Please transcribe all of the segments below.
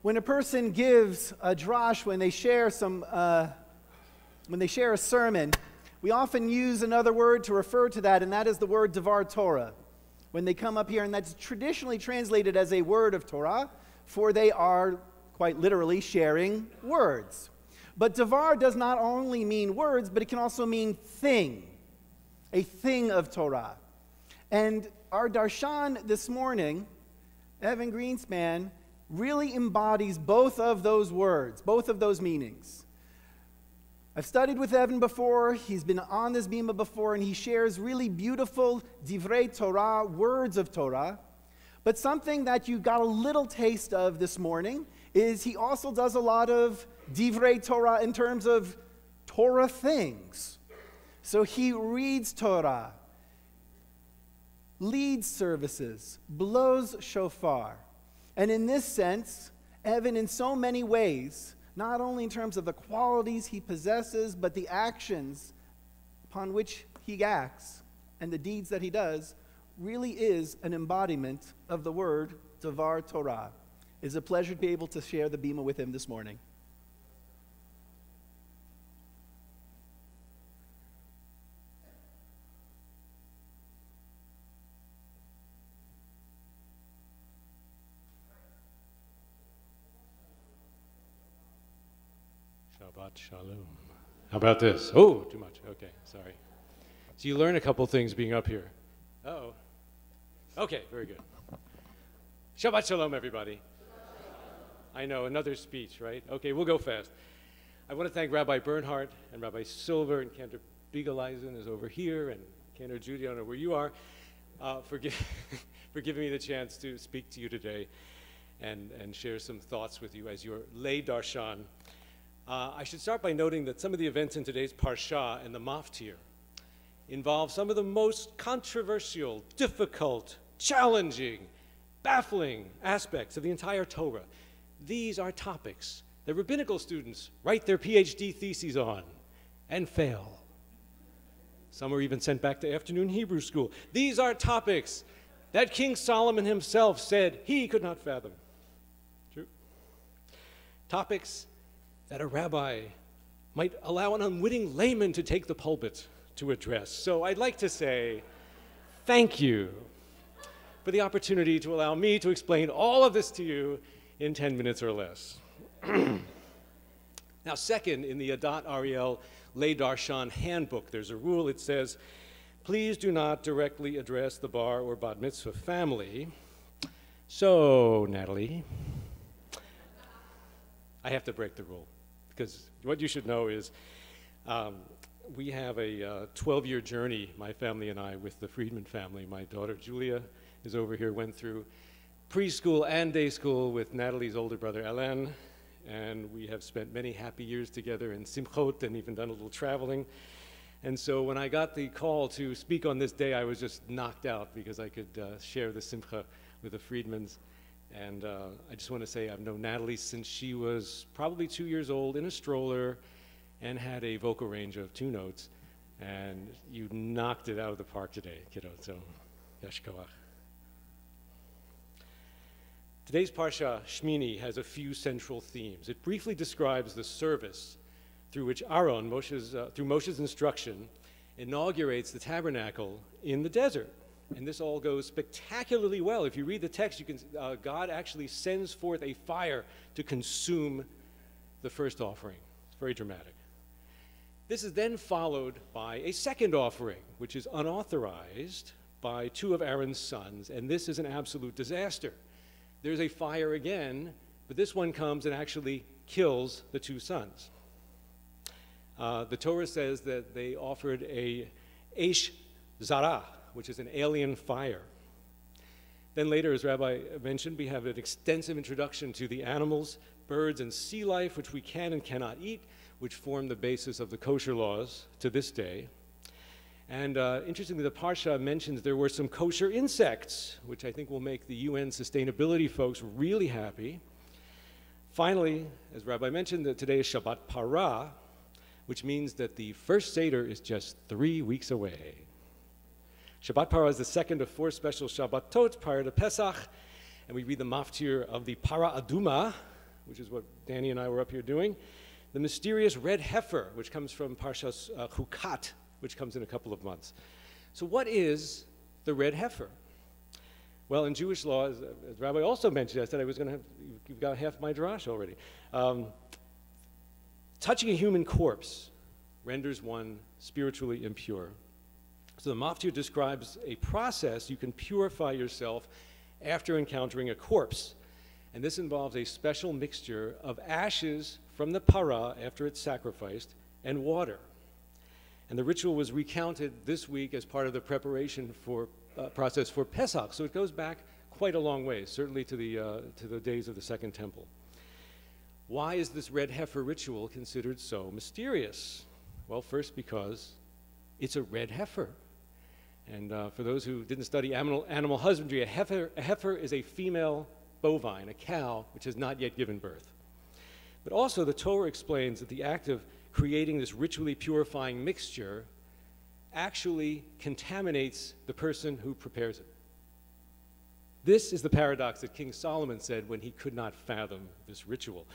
When a person gives a drash, when they share a sermon, we often use another word to refer to that, and that is the word Devar Torah. When they come up here, and that's traditionally translated as a word of Torah, for they are quite literally sharing words. But Devar does not only mean words, but it can also mean thing, a thing of Torah. And our darshan this morning, Evan Greenspan, really embodies both of those words, both of those meanings. I've studied with Evan before, he's been on this bima before, and he shares really beautiful divrei Torah, words of Torah. But something that you got a little taste of this morning is he also does a lot of divrei Torah in terms of Torah things. So he reads Torah, leads services, blows shofar. And in this sense, Evan, in so many ways, not only in terms of the qualities he possesses, but the actions upon which he acts and the deeds that he does, really is an embodiment of the word Devar Torah. It's a pleasure to be able to share the bima with him this morning. Shabbat Shalom. How about this? Oh, too much. Okay, sorry. So you learn a couple things being up here. Uh-oh. Okay, very good. Shabbat Shalom, everybody. I know, another speech, right? Okay, we'll go fast. I want to thank Rabbi Bernhardt and Rabbi Silver, and Cantor Biegeleisen is over here, and Cantor Judy, I don't know where you are, for giving me the chance to speak to you today and share some thoughts with you as your lay darshan. I should start by noting that some of the events in today's Parsha and the Maftir involve some of the most controversial, difficult, challenging, baffling aspects of the entire Torah. These are topics that rabbinical students write their PhD theses on and fail. Some are even sent back to afternoon Hebrew school. These are topics that King Solomon himself said he could not fathom. True. Topics that a rabbi might allow an unwitting layman to take the pulpit to address. So I'd like to say thank you for the opportunity to allow me to explain all of this to you in 10 minutes or less. Now, second, in the Adat Ariel Lay Darshan Handbook, there's a rule. It says, please do not directly address the bar or bat mitzvah family. So, Natalie, I have to break the rule, because what you should know is we have a 12-year journey, my family and I, with the Friedman family. My daughter Julia is over here, went through preschool and day school with Natalie's older brother Alain, and we have spent many happy years together in Simchot and even done a little traveling. And so when I got the call to speak on this day, I was just knocked out because I could share the Simcha with the Friedmans. And I just want to say I've known Natalie since she was probably 2 years old in a stroller and had a vocal range of 2 notes. And you knocked it out of the park today, kiddo, so yesh koach. Today's Parsha, Shmini, has a few central themes. It briefly describes the service through which Aaron, through Moshe's instruction, inaugurates the tabernacle in the desert. And this all goes spectacularly well. If you read the text, you can, God actually sends forth a fire to consume the first offering. It's very dramatic. This is then followed by a second offering, which is unauthorized by 2 of Aaron's sons, and this is an absolute disaster. There's a fire again, but this one comes and actually kills the 2 sons. The Torah says that they offered a Eish Zarah, which is an alien fire. Then later, as Rabbi mentioned, we have an extensive introduction to the animals, birds, and sea life, which we can and cannot eat, which form the basis of the kosher laws to this day. And interestingly, the Parsha mentions there were some kosher insects, which I think will make the UN sustainability folks really happy. Finally, as Rabbi mentioned, that today is Shabbat Parah, which means that the first Seder is just 3 weeks away. Shabbat Parah is the second of 4 special Shabbatot prior to Pesach, and we read the maftir of the Para Aduma, which is what Danny and I were up here doing. The mysterious red heifer, which comes from Parshas Chukat, which comes in a couple of months. So what is the red heifer? Well, in Jewish law, as Rabbi also mentioned, I said I was going to have, you've got half my drash already. Touching a human corpse renders one spiritually impure. So the Maftir describes a process you can purify yourself after encountering a corpse. And this involves a special mixture of ashes from the para after it's sacrificed and water. And the ritual was recounted this week as part of the preparation for process for Pesach. So it goes back quite a long way, certainly to the days of the Second Temple. Why is this red heifer ritual considered so mysterious? Well, first because it's a red heifer. And for those who didn't study animal husbandry, a heifer is a female bovine, a cow, which has not yet given birth. But also the Torah explains that the act of creating this ritually purifying mixture actually contaminates the person who prepares it. This is the paradox that King Solomon said when he could not fathom this ritual.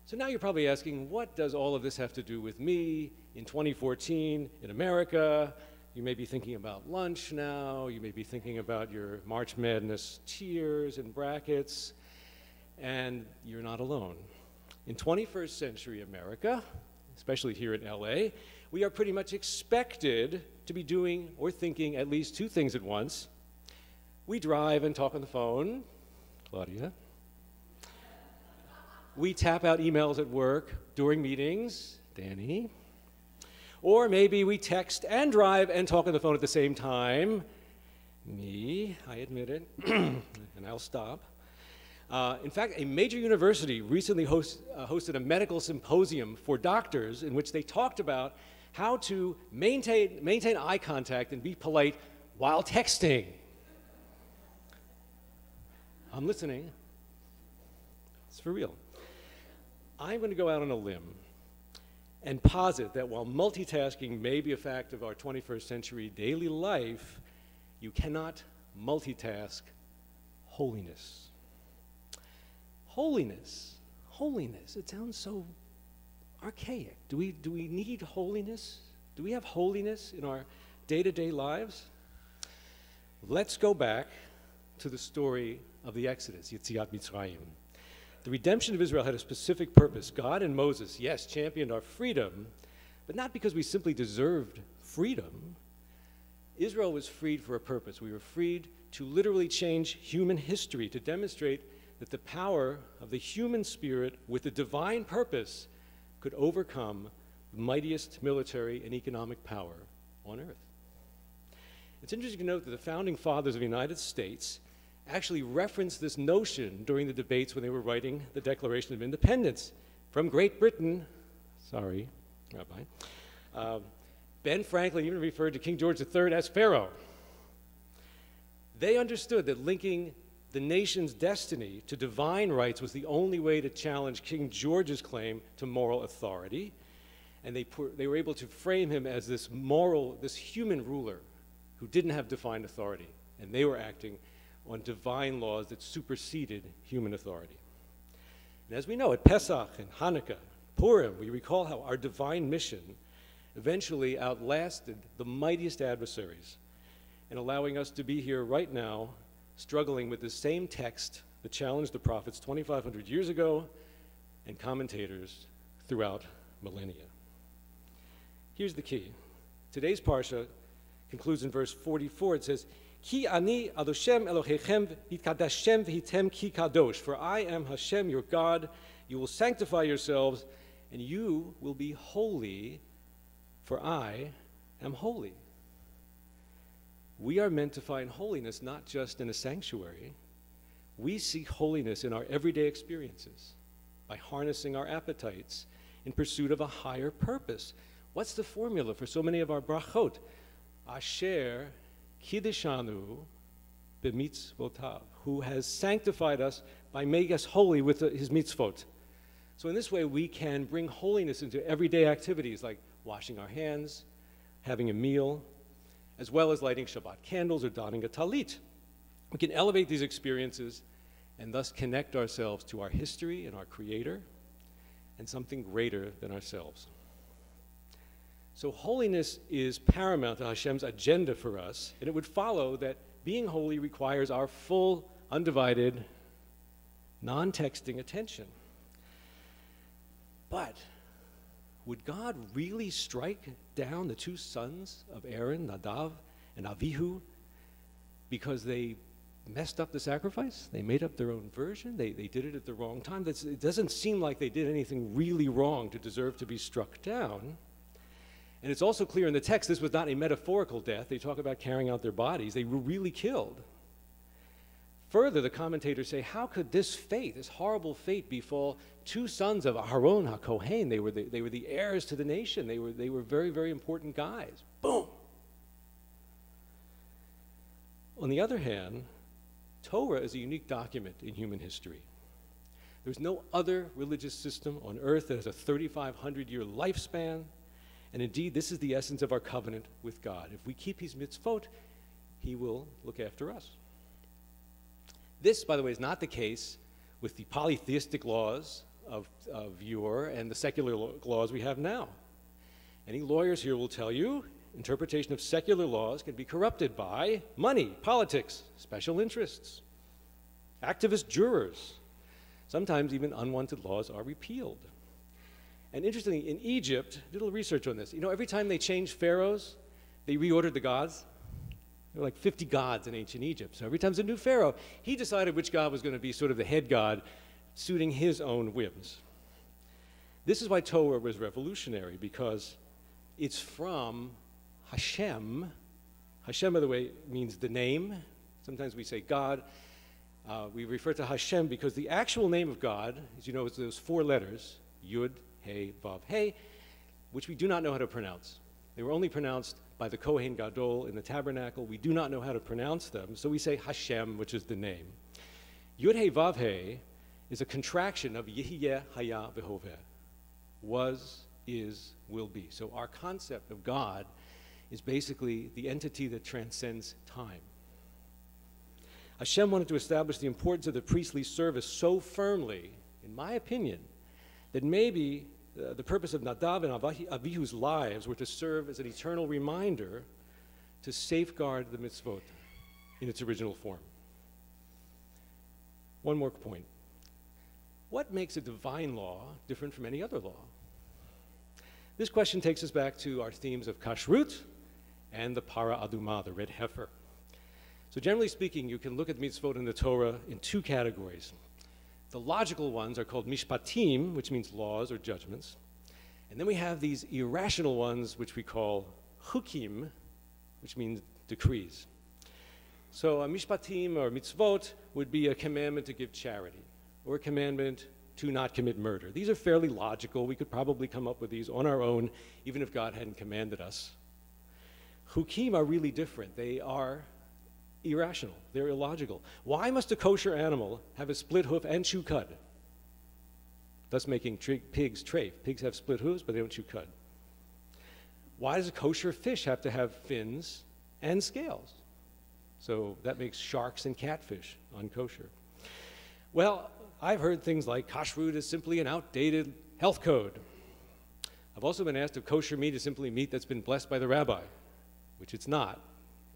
So now you're probably asking, what does all of this have to do with me in 2014 in America? You may be thinking about lunch now. You may be thinking about your March Madness tiers and brackets. And you're not alone. In 21st century America, especially here in LA, we are pretty much expected to be doing or thinking at least two things at once. We drive and talk on the phone, Claudia. We tap out emails at work during meetings, Danny. Or maybe we text and drive and talk on the phone at the same time, me, I admit it, and I'll stop. In fact, a major university recently hosted a medical symposium for doctors in which they talked about how to maintain eye contact and be polite while texting. I'm listening. It's for real. I'm going to go out on a limb and posit that while multitasking may be a fact of our 21st century daily life, you cannot multitask holiness. Holiness, it sounds so archaic. Do we need holiness? Do we have holiness in our day-to-day lives? Let's go back to the story of the Exodus, Yetziat Mitzrayim. The redemption of Israel had a specific purpose. God and Moses, yes, championed our freedom, but not because we simply deserved freedom. Israel was freed for a purpose. We were freed to literally change human history, to demonstrate that the power of the human spirit with a divine purpose could overcome the mightiest military and economic power on earth. It's interesting to note that the founding fathers of the United States actually referenced this notion during the debates when they were writing the Declaration of Independence. From Great Britain, sorry, Rabbi, Ben Franklin even referred to King George III as Pharaoh. They understood that linking the nation's destiny to divine rights was the only way to challenge King George's claim to moral authority, and they were able to frame him as this human ruler who didn't have divine authority, and they were acting on divine laws that superseded human authority. And as we know, at Pesach and Hanukkah, Purim, we recall how our divine mission eventually outlasted the mightiest adversaries, and allowing us to be here right now struggling with the same text that challenged the prophets 2,500 years ago and commentators throughout millennia. Here's the key. Today's parsha concludes in verse 44. It says, Ki ani Adoshem Elohechem v'tkadashem v'hitem ki kadosh. For I am Hashem, your God. You will sanctify yourselves, and you will be holy, for I am holy. We are meant to find holiness not just in a sanctuary. We seek holiness in our everyday experiences by harnessing our appetites in pursuit of a higher purpose. What's the formula for so many of our brachot? Asher Kiddishanu b'mitzvotav, who has sanctified us by making us holy with his mitzvot. So in this way, we can bring holiness into everyday activities like washing our hands, having a meal, as well as lighting Shabbat candles or donning a talit. We can elevate these experiences and thus connect ourselves to our history and our Creator and something greater than ourselves. So holiness is paramount to Hashem's agenda for us, and it would follow that being holy requires our full, undivided, non-texting attention. But would God really strike down the two sons of Aaron, Nadav and Avihu, because they messed up the sacrifice? They made up their own version? They did it at the wrong time? It doesn't seem like they did anything really wrong to deserve to be struck down. And it's also clear in the text this was not a metaphorical death. They talk about carrying out their bodies. They were really killed. Further, the commentators say, how could this fate, this horrible fate, befall two sons of Aharon HaKohen? They were the heirs to the nation. They were very, very important guys. Boom! On the other hand, Torah is a unique document in human history. There's no other religious system on earth that has a 3,500-year lifespan, and indeed, this is the essence of our covenant with God. If we keep his mitzvot, he will look after us. This, by the way, is not the case with the polytheistic laws of yore and the secular laws we have now. Any lawyers here will tell you interpretation of secular laws can be corrupted by money, politics, special interests, activist jurors. Sometimes even unwanted laws are repealed. And interestingly, in Egypt, did a little research on this. You know, every time they changed pharaohs, they reordered the gods. There were like 50 gods in ancient Egypt. So every time there's a new pharaoh, he decided which god was going to be sort of the head god, suiting his own whims. This is why Torah was revolutionary, because it's from Hashem. Hashem, by the way, means the name. Sometimes we say God. We refer to Hashem because the actual name of God, as you know, is those four letters, Yud, He, Vav, He, which we do not know how to pronounce. They were only pronounced by the Kohen Gadol in the tabernacle. We do not know how to pronounce them, so we say Hashem, which is the name. Yud, He, Vav, He is a contraction of Yehiye, Haya, V'hoveh. Was, is, will be. So our concept of God is basically the entity that transcends time. Hashem wanted to establish the importance of the priestly service so firmly, in my opinion, that maybe the purpose of Nadav and Avihu's lives were to serve as an eternal reminder to safeguard the mitzvot in its original form. One more point. What makes a divine law different from any other law? This question takes us back to our themes of kashrut and the para aduma, the red heifer. So generally speaking, you can look at mitzvot in the Torah in two categories. The logical ones are called mishpatim, which means laws or judgments. And then we have these irrational ones, which we call chukim, which means decrees. So a mishpatim or mitzvot would be a commandment to give charity, or a commandment to not commit murder. These are fairly logical. We could probably come up with these on our own, even if God hadn't commanded us. Chukim are really different. They are irrational. They're illogical. Why must a kosher animal have a split hoof and chew cud, thus making pigs treif? Pigs have split hooves, but they don't chew cud. Why does a kosher fish have to have fins and scales? So that makes sharks and catfish unkosher. Well, I've heard things like kashrut is simply an outdated health code. I've also been asked if kosher meat is simply meat that's been blessed by the rabbi, which it's not.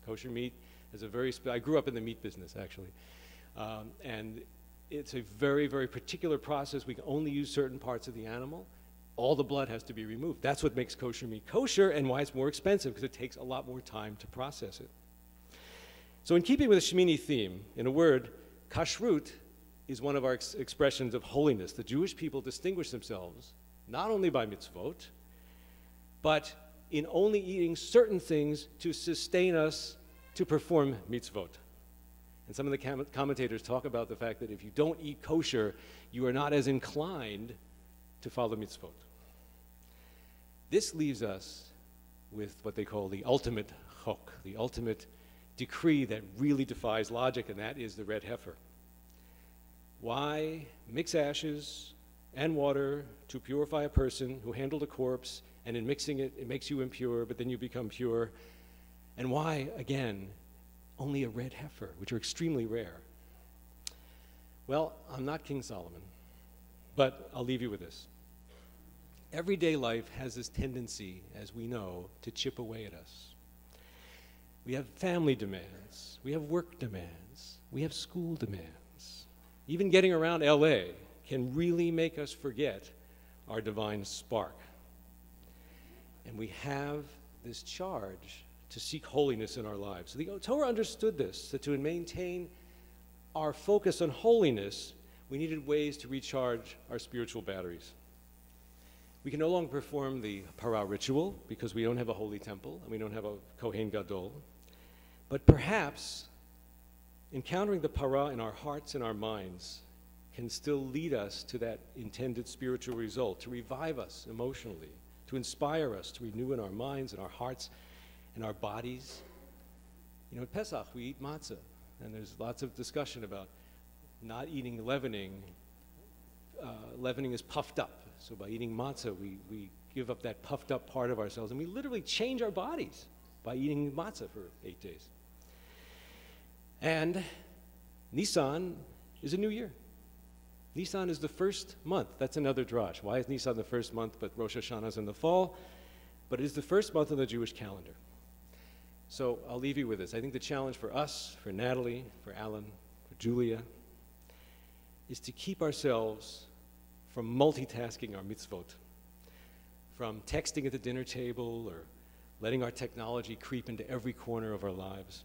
Kosher meat is I grew up in the meat business, actually. And it's a very, very particular process. We can only use certain parts of the animal. All the blood has to be removed. That's what makes kosher meat kosher and why it's more expensive, because it takes a lot more time to process it. So in keeping with the Shemini theme, in a word, kashrut is one of our expressions of holiness. The Jewish people distinguish themselves not only by mitzvot, but in only eating certain things to sustain us to perform mitzvot. And some of the commentators talk about the fact that if you don't eat kosher, you are not as inclined to follow mitzvot. This leaves us with what they call the ultimate chok, the ultimate decree that really defies logic, and that is the red heifer. Why mix ashes and water to purify a person who handled a corpse, and in mixing it, it makes you impure, but then you become pure? And why, again, only a red heifer, which are extremely rare? Well, I'm not King Solomon, but I'll leave you with this. Everyday life has this tendency, as we know, to chip away at us. We have family demands, we have work demands, we have school demands. Even getting around LA can really make us forget our divine spark. And we have this charge to seek holiness in our lives. The Torah understood this, that to maintain our focus on holiness, we needed ways to recharge our spiritual batteries. We can no longer perform the parah ritual because we don't have a holy temple and we don't have a Kohen Gadol. But perhaps encountering the parah in our hearts and our minds can still lead us to that intended spiritual result, to revive us emotionally, to inspire us, to renew in our minds and our hearts and our bodies. You know, at Pesach, we eat matzah, and there's lots of discussion about not eating leavening. Leavening is puffed up. So by eating matzah, we give up that puffed up part of ourselves, and we literally change our bodies by eating matzah for 8 days. And Nisan is a new year. Nisan is the first month. That's another drash. Why is Nisan the first month, but Rosh Hashanah is in the fall? But it is the first month of the Jewish calendar. So I'll leave you with this. I think the challenge for us, for Natalie, for Alan, for Julia, is to keep ourselves from multitasking our mitzvot, from texting at the dinner table or letting our technology creep into every corner of our lives.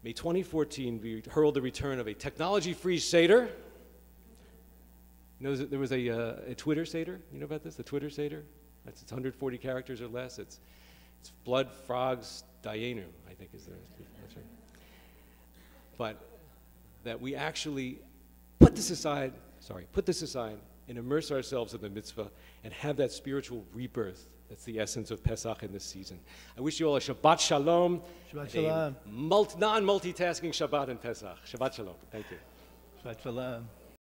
May 2014 herald the return of a technology-free Seder. You know, there was a Twitter Seder. You know about this? The Twitter Seder? It's 140 characters or less. It's blood, frogs, dayenu, I think is that's right. But that we actually put this aside and immerse ourselves in the mitzvah and have that spiritual rebirth. That's the essence of Pesach in this season. I wish you all a Shabbat Shalom. Shabbat Shalom. Non-multitasking Shabbat and Pesach. Shabbat Shalom. Thank you. Shabbat Shalom.